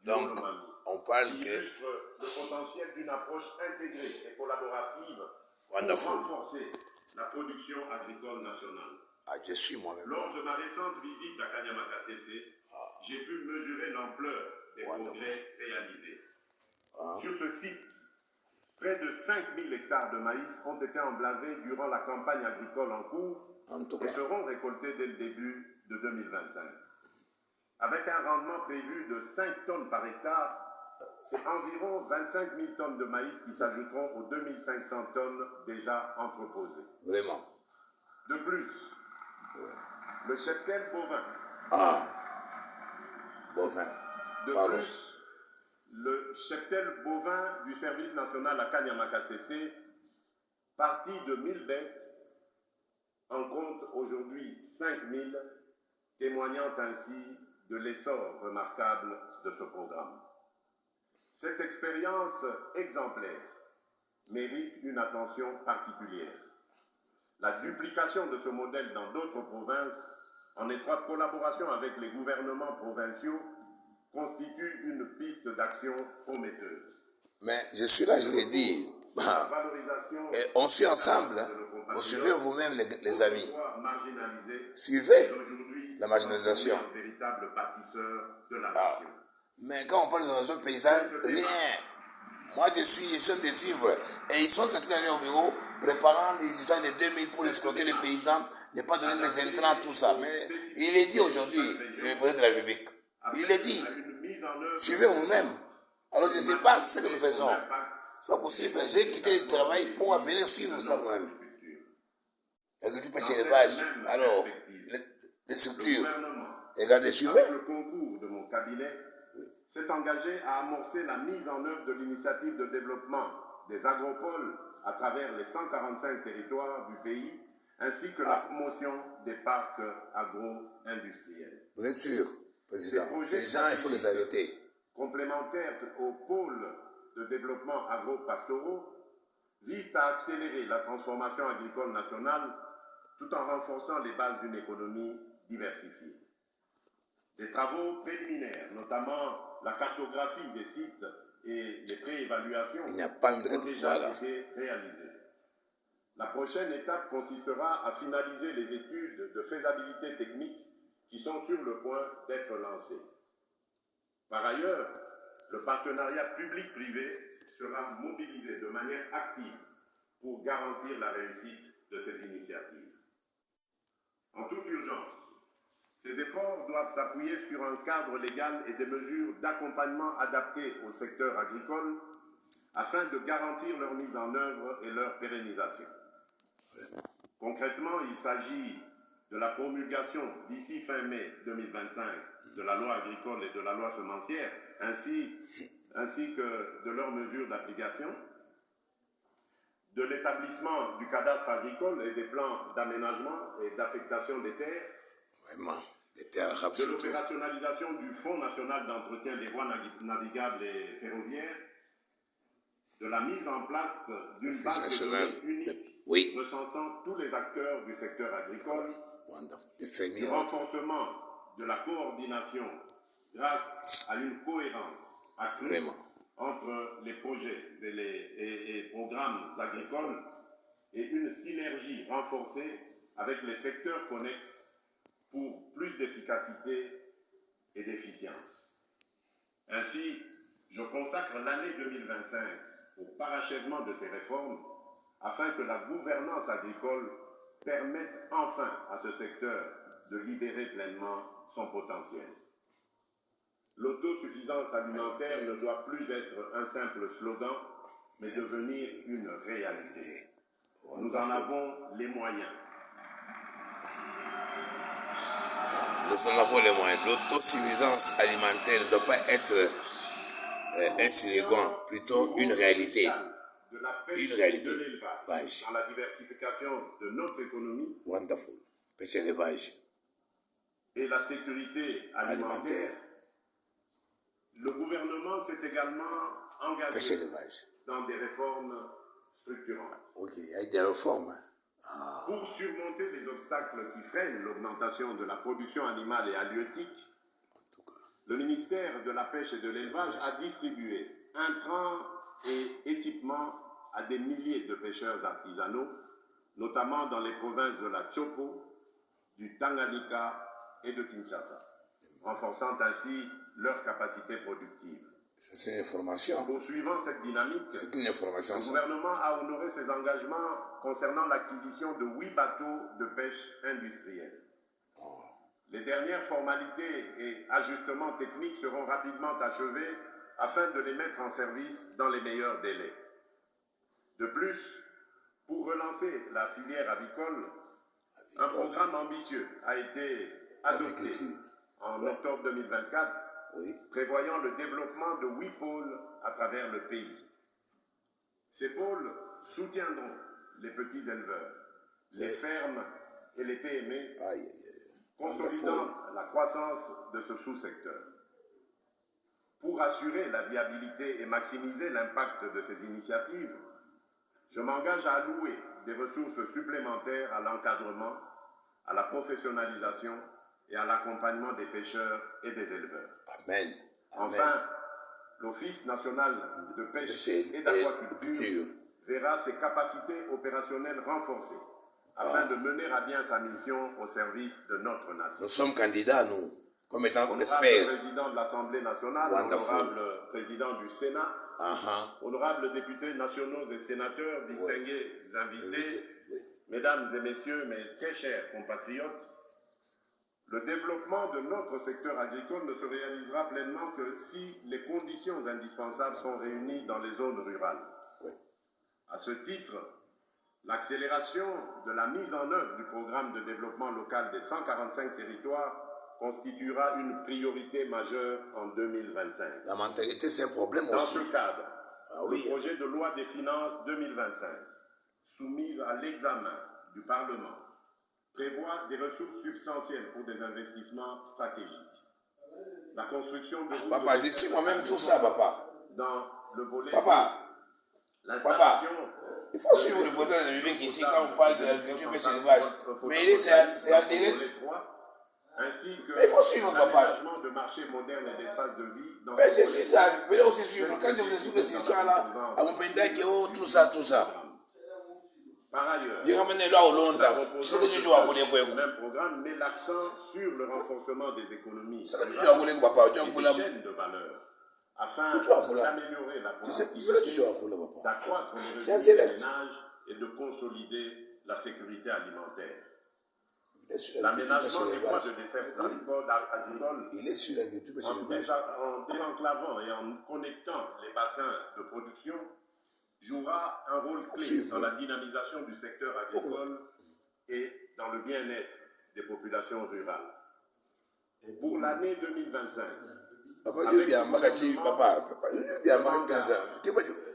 Donc, on parle qui que... illustre le potentiel d'une approche intégrée et collaborative Wonderful. pour renforcer la production agricole nationale. Ah, je suis moi-même. Lors de ma récente visite à Kanyama-Kasese, j'ai pu mesurer l'ampleur des progrès réalisés. Sur ce site, près de 5000 hectares de maïs ont été emblavés durant la campagne agricole en cours et seront récoltés dès le début de 2025. Avec un rendement prévu de 5 tonnes par hectare, c'est environ 25 000 tonnes de maïs qui s'ajouteront aux 2500 tonnes déjà entreposées. Vraiment. De plus, le cheptel bovin. Bovin. De plus, le cheptel bovin du service national à Kanyama-Kasese, parti de 1000 bêtes, en compte aujourd'hui 5000, témoignant ainsi de l'essor remarquable de ce programme. Cette expérience exemplaire mérite une attention particulière. La duplication de ce modèle dans d'autres provinces, en étroite collaboration avec les gouvernements provinciaux, constitue une piste d'action prometteuse. Mais je suis là, je l'ai dit. Et on suit ensemble. Vous suivez vous-même, les amis. Suivez la marginalisation. Mais quand on parle de l'organisation paysanne, rien. Moi, je suis en train de suivre. Et ils sont assis d'aller au bureau, préparant les histoires de 2000 pour escroquer les paysans, ne pas donner les intrants, tout ça. Mais il est dit aujourd'hui, le président de la République. Il est dit. Suivez vous-même. Alors, je ne sais pas ce que nous faisons. Ce n'est pas possible. J'ai quitté le travail pour venir suivre ça moi-même. L'agriculture pêche élevage. Alors, les structures. Regardez, suivez. Le concours de mon cabinet s'est engagé à amorcer la mise en œuvre de l'initiative de développement des agropoles à travers les 145 territoires du pays, ainsi que la promotion des parcs agro-industriels. Vous êtes sûr, Président? Ces gens, il faut les arrêter. Complémentaires aux pôles de développement agro-pastoraux, visent à accélérer la transformation agricole nationale tout en renforçant les bases d'une économie diversifiée. Des travaux préliminaires, notamment la cartographie des sites et les préévaluations, ont déjà été réalisés. La prochaine étape consistera à finaliser les études de faisabilité technique qui sont sur le point d'être lancées. Par ailleurs, le partenariat public-privé sera mobilisé de manière active pour garantir la réussite de cette initiative. En toute urgence, ces efforts doivent s'appuyer sur un cadre légal et des mesures d'accompagnement adaptées au secteur agricole afin de garantir leur mise en œuvre et leur pérennisation. Concrètement, il s'agit de la promulgation d'ici fin mai 2025 de la loi agricole et de la loi semencière, ainsi que de leurs mesures d'application, de l'établissement du cadastre agricole et des plans d'aménagement et d'affectation des terres, de l'opérationnalisation du Fonds national d'entretien des voies navigables et ferroviaires, de la mise en place d'une base de données unique recensant tous les acteurs du secteur agricole, du renforcement de la coordination grâce à une cohérence accrue entre les projets et programmes agricoles et une synergie renforcée avec les secteurs connexes pour plus d'efficacité et d'efficience. Ainsi, je consacre l'année 2025 au parachèvement de ces réformes afin que la gouvernance agricole permette enfin à ce secteur de libérer pleinement son potentiel. L'autosuffisance alimentaire ne doit plus être un simple slogan, mais devenir une réalité. Nous en avons les moyens. Nous en avons les moyens. L'autosuffisance alimentaire ne doit pas être un slogan, plutôt une réalité. Une réalité. Dans la diversification de notre économie. Wonderful. Pêche élevage. Et la sécurité alimentaire. Le gouvernement s'est également engagé dans des réformes structurantes. Ok, il y a des réformes. Pour surmonter les obstacles qui freinent l'augmentation de la production animale et halieutique, le ministère de la Pêche et de l'Élevage a distribué intrants et équipements à des milliers de pêcheurs artisanaux, notamment dans les provinces de la Chopo, du Tanganyika et de Kinshasa, renforçant ainsi leur capacité productive. C'est une information. Poursuivant cette dynamique, le gouvernement a honoré ses engagements concernant l'acquisition de 8 bateaux de pêche industrielle. Les dernières formalités et ajustements techniques seront rapidement achevés afin de les mettre en service dans les meilleurs délais. De plus, pour relancer la filière avicole, un programme ambitieux a été adopté en octobre 2024, prévoyant le développement de 8 pôles à travers le pays. Ces pôles soutiendront les petits éleveurs, les fermes et les PME, consolidant la croissance de ce sous-secteur. Pour assurer la viabilité et maximiser l'impact de ces initiatives, je m'engage à allouer des ressources supplémentaires à l'encadrement, à la professionnalisation et à l'accompagnement des pêcheurs et des éleveurs. Amen. Enfin, l'Office national de pêche et d'aquaculture verra ses capacités opérationnelles renforcées afin de mener à bien sa mission au service de notre nation. Nous sommes candidats, nous, comme étant Honorable experts. président de l'Assemblée nationale, honorable président du Sénat, honorables députés nationaux et sénateurs, distingués invités, mesdames et messieurs, mes très chers compatriotes, le développement de notre secteur agricole ne se réalisera pleinement que si les conditions indispensables sont réunies dans les zones rurales. À ce titre, l'accélération de la mise en œuvre du programme de développement local des 145 territoires constituera une priorité majeure en 2025. La mentalité, c'est un problème Dans aussi. ce cadre, le projet de loi des finances 2025, soumis à l'examen du Parlement, prévoit des ressources substantielles pour des investissements stratégiques. La construction de routes... Papa, je suis moi-même tout ça, papa. Dans le volet... Papa, il faut suivre le président de la République ici quand on parle de l'agriculture et de l'élevage. Mais c'est en direct. Ainsi que mais il faut suivre, papa. de marchés modernes et d'espaces de vie. Mais je suis ça, je vais aussi suivre. Quand je vous explique ces histoires-là, à mon pays, tout ça. Par ailleurs, je ramène là au long terme. C'est que je joue à voler quoi. Le même programme met l'accent sur le renforcement des économies c'est que tu joues à voler papa. et des chaînes de valeur afin d'améliorer la productivité, d'accroître les revenus des ménages et de consolider la sécurité alimentaire. L'aménagement des voies de dessert agricoles en désenclavant et en connectant les bassins de production jouera un rôle clé dans la dynamisation du secteur agricole et dans le bien-être des populations rurales. Pour l'année 2025, papa, je bien, papa, je bien,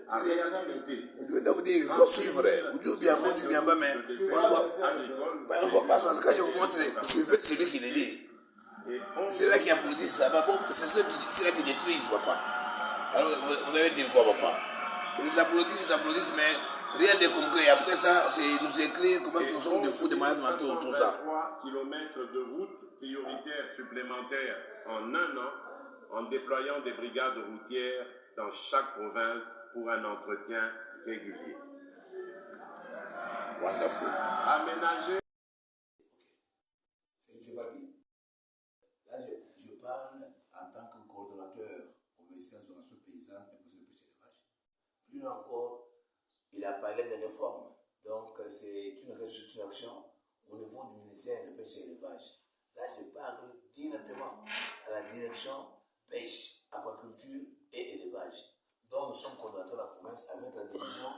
en réalité, il faut suivre. Je bien, mais on ne voit pas ça. Quand je vous montre, suivez celui qui le dit. C'est là qui applaudit ça. C'est là qui détruisent, papa. Alors, vous allez dire quoi, papa? Ils applaudissent, mais rien de concret. Après ça, c'est nous écrire comment nous sommes des fous, des malades mentaux, tout ça. 3 km de routes prioritaires supplémentaires en un an, en déployant des brigades routières dans chaque province pour un entretien régulier. Wonderful. Aménager. C'est parti. Là, je parle en tant que coordonnateur commercial de la paysanne et de pêche élevage. Plus encore, il a parlé des réformes. Donc, c'est une restructuration au niveau du ministère de pêche et élevage. Là, je parle directement à la direction pêche, aquaculture et élevage, dont nous sommes coordonnateurs de la province avec la division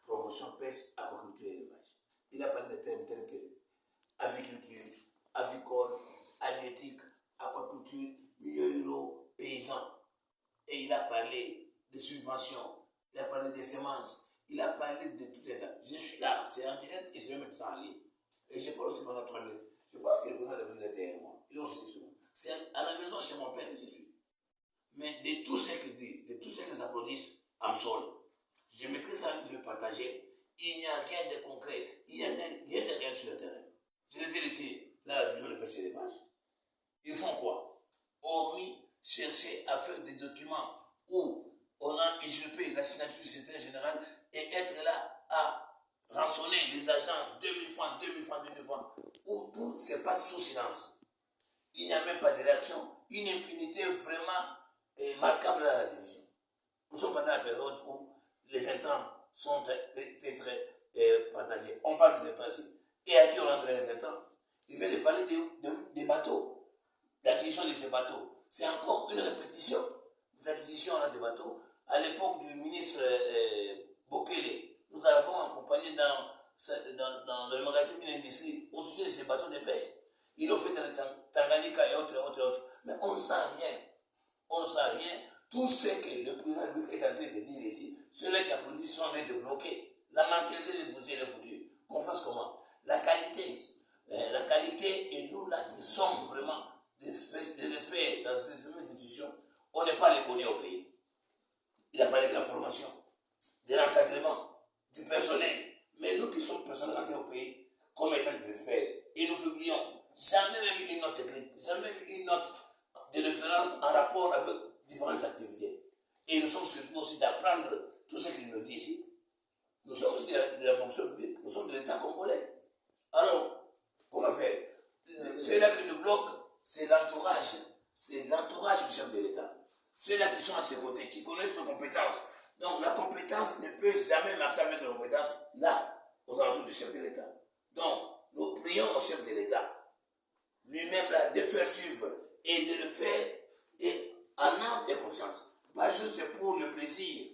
promotion pêche, aquaculture et élevage. Il a parlé de thèmes tels que aviculture, avicole, halieutique, aquaculture, milieu rural, paysan. Et il a parlé de subventions, il a parlé des semences, il a parlé de tout ça. Je suis là, c'est en direct et je vais mettre ça en ligne. Et je parle aussi pendant 3 minutes. Je pense que le président de la République est derrière moi. Il est aussi souvent. C'est à la maison chez mon père que je suis. Mais de tout ce qu'il dit, de tout ce qu'ils applaudissent, I'm sorry. Je mettrai ça en ligne, partager. Il n'y a rien de concret, il n'y a rien de réel sur le terrain. Je les ai laissés, là, la division de pêche et d'élevage. Ils font quoi? Hormis se cherché à faire des documents où on a usurpé la signature du secrétaire général et être là à rançonner les agents 2000 francs, 2000 francs, 2000 francs, où tout se passe sous silence. Il n'y a même pas de réaction, une impunité vraiment marquable à la télévision. Nous sommes pendant la période où les intrants sont très partagés. On parle des intrants ici. Et à qui on a donné les intrants? Il vient de parler des bateaux, l'acquisition de ces bateaux. C'est encore une répétition des acquisitions des bateaux. À l'époque du ministre Bokele, nous avons accompagné dans le magazine de l'industrie au sujet de ces bateaux de pêche. Ils l'ont fait dans le Tanganyika et autres. Mais on ne sent rien. On ne sent rien. Tout ce que le président est en train de dire ici, ceux-là qui applaudissent sont en train de bloquer. La mentalité de bouger le futur. Qu'on fasse comment? La qualité, et nous là qui sommes vraiment des experts dans ces institutions, on n'est pas reconnus au pays. Il a parlé de la formation, de l'encadrement, du personnel. Mais nous qui sommes personnels rentrés au pays, comme étant des experts, et nous publions jamais même une note technique, jamais une note de référence en rapport avec différentes activités. Et nous sommes surtout aussi d'apprendre tout ce qu'il nous dit ici. Nous sommes aussi de la fonction publique, nous sommes de l'État congolais. Alors, comment faire? Ceux-là qui nous bloquent, c'est l'entourage du chef de l'État. Ceux-là qui sont à ses côtés, qui connaissent nos compétences. Donc la compétence ne peut jamais marcher avec la compétence là, aux alentours du chef de l'État. Donc, nous prions au chef de l'État, lui-même là, de faire suivre et de le faire en âme et conscience. Pas juste pour le plaisir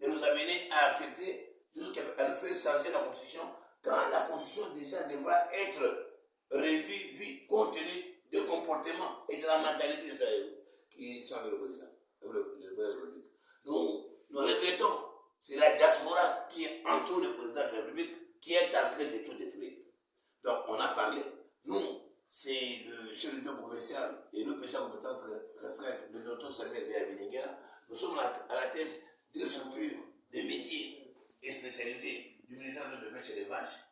de nous amener à accepter, jusqu'à nous faire changer la Constitution, quand la Constitution déjà devra être revue, compte tenu du comportement et de la mentalité de Sahel qui sont avec le président. Nous regrettons, c'est la diaspora qui entoure le président de la République qui est en train de tout détruire. Donc on a parlé, nous, c'est le chef de provincial et le président de compétence restreinte, le docteur Samuel Béaviniguera. Nous sommes à la tête d'une structure de métiers et spécialisée du ministère de la Pêche et des Vaches,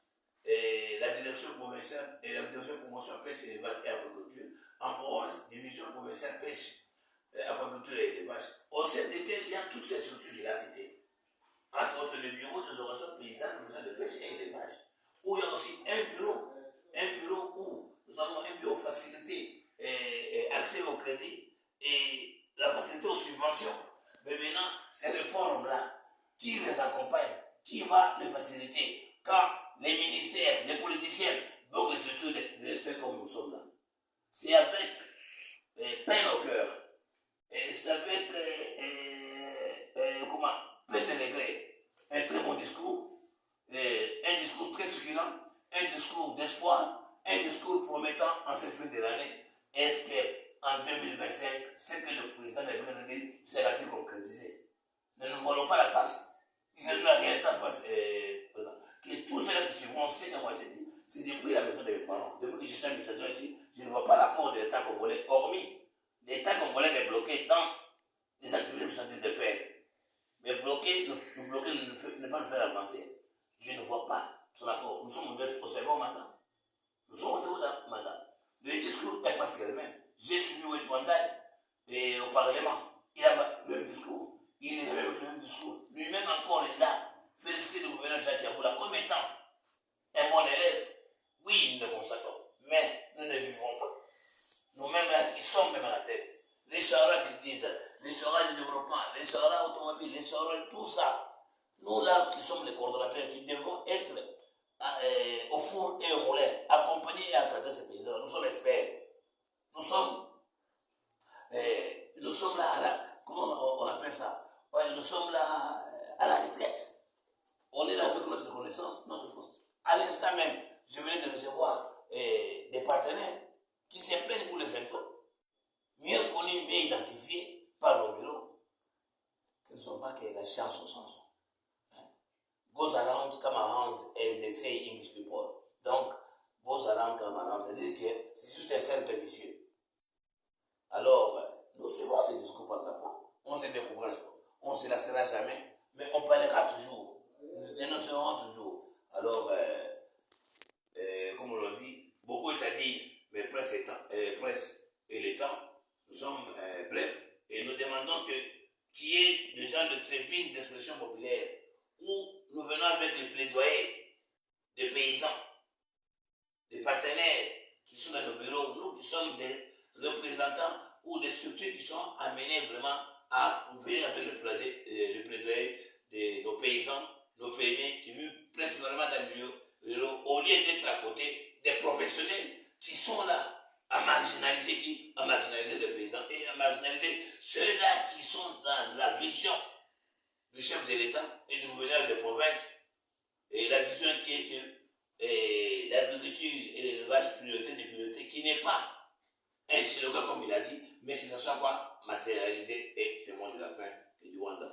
et la direction provinciale et la direction de promotion pêche et des vaches et aquaculture, en province, division provinciale pêche, aquaculture et des vaches, au sein desquelles il y a toutes ces structures qu'il a citées. Entre autres, le bureau des organisations paysannes de pêche et des vaches, où il y a aussi un bureau où nous avons un bureau facilité accès au crédit et la facilité aux subventions. Mais maintenant, ces réformes-là, qui les accompagne, qui va les faciliter quand les ministères, les politiciens bloquent les structures des experts comme nous sommes là? C'est avec peine au cœur, c'est avec plein de regrets, un très bon discours, un discours très succulent, un discours d'espoir, un discours promettant en cette fin de l'année. Est-ce qu'en 2025, ce que le président a bien dit sera-t-il concrétisé? Ne nous voilons pas la face. C'est la réalité en face. Que tous ceux qui suivront ce que moi j'ai dit, c'est depuis la maison de mes parents. Depuis que je suis administrateur ici, je ne vois pas l'apport de l'État congolais, hormis l'État congolais est bloqué dans les activités que je suis en train de faire. Mais bloquer, ne pas le faire avancer. Je ne vois pas son apport. Nous sommes au second mandat. Nous sommes au second mandat. Le discours est presque le même. J'ai suivi Wetwandai et au Parlement. Il a le même discours. Il est avec le même discours. Lui-même encore est là. Féliciter le gouverneur Jacques Yaboula comme étant un bon élève. Oui, nous le constatons. Mais nous ne vivons pas. Nous-mêmes là qui sommes même à la tête. Les charras qui disent, les charras de développement, les charras automobiles, les charras, tout ça. Nous là qui sommes les coordonnateurs, qui devons être au four et au moulin, accompagner et encadrer ces paysans. Nous sommes experts. Nous sommes là à la, comment on appelle ça? Nous sommes là à la retraite. On est là avec notre connaissance, notre force. À l'instant même, je venais de recevoir des partenaires qui se plaignent pour les infos, mieux connus, mieux identifiés par nos bureaux. Ils ne sont pas que la chance au sens. Goes around, come around, as they say in English people. Donc, goes around, come around, c'est-à-dire que c'est juste un cercle vicieux. Alors, nous suivons ce discours pas à pas. On ne se décourage pas. On ne se lassera jamais. Mais on parlera toujours. Nous dénoncerons toujours. Alors, comme on l'a dit, beaucoup est à dire, mais presse et le temps, nous sommes brefs et demandons qu'il y ait des gens de tribune d'expression populaire où nous venons avec les plaidoyers des paysans, des partenaires qui sont dans nos bureaux, nous qui sommes des représentants ou des structures qui sont amenées vraiment à venir avec le plaidoyer de nos paysans, nos fermiers qui vivent principalement dans le milieu rural, au lieu d'être à côté des professionnels qui sont là à marginaliser les paysans et à marginaliser ceux-là qui sont dans la vision du chef de l'État et du gouverneur de province. Et la vision qui est que l'agriculture et l'élevage priorité des priorités, qui n'est pas un slogan comme il a dit, mais que ce soit quoi matérialisé, et c'est le mot de la fin et du Wanda.